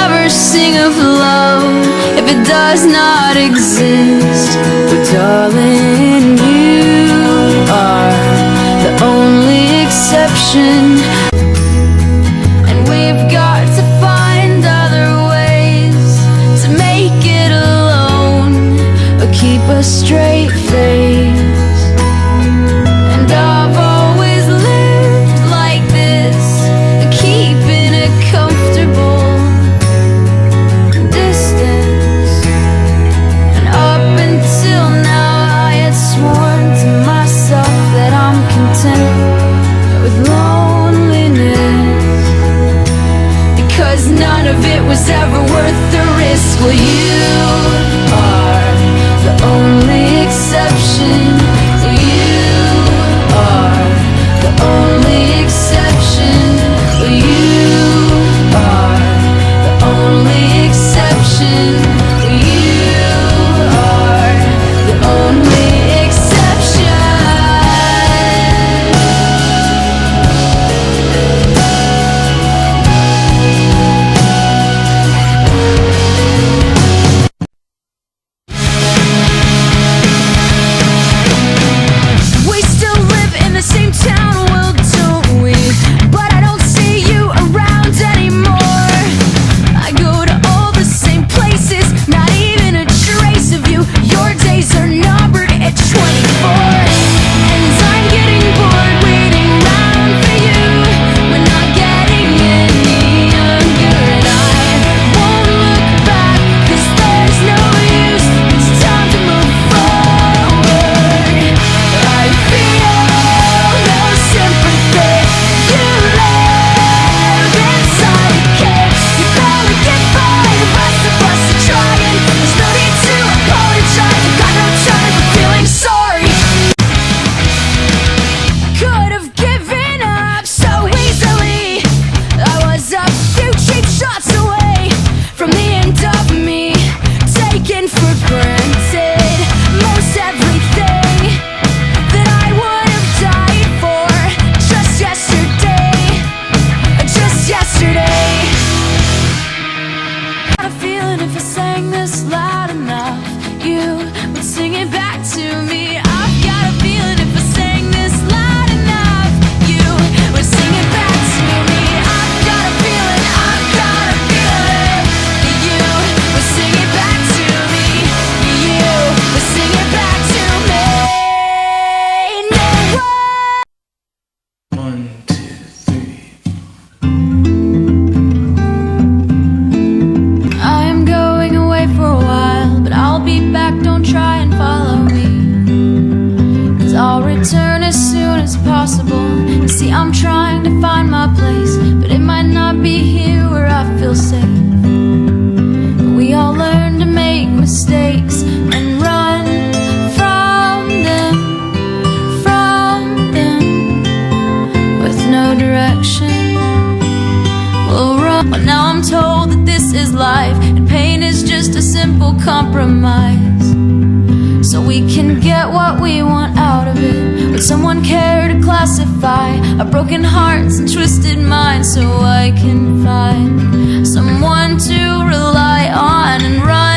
never sing of love if it does not exist. But darling, you are the only exception. And we've got to find other ways to make it alone, but keep a straight face. And I've always lived like this, keeping a comfortable distance. And up until now I had sworn to myself that I'm content with loneliness, because none of it was ever worth the risk. Well, you are the only exception. You are the only exception. You are the only exception. You are the only exception. We still live in the same town, well, don't we? But I don't see you around anymore. I go to all the same places, not even a trace of you. Your days are numbered at 24, and I'm getting bored waiting around for you. We're not getting any younger, and I won't look back, 'cause there's no use. It's time to move forward. I feel no sympathy. You live inside a cave. You barely get by, the rest of us are trying. There's no need to apologize. I've got no time for feeling sorry. Could have given up so easily. I was a few cheap shots away from the end of me, taken for granted most everything that I would have died for just yesterday. Just yesterday. Got a feeling if I sang this loud enough, you would sing it back to me. I've got a feeling if I sang this loud enough, you would sing it back to me. I've got a feeling that you would sing it back to me. You would sing it back to me. No one. 1, 2, 3. I'm going away for a while, but I'll be back, don't try and follow me, 'cause I'll return as soon as possible. You see, I'm trying to find my place, but it might not be here where I feel safe. We all learn to make mistakes and run from them, with no direction. We'll run, but now I'm told that this is life, and pain is just a simple compromise, so we can get what we want out of it. Would someone care to classify our broken hearts and twisted minds, so I can find someone to rely on and run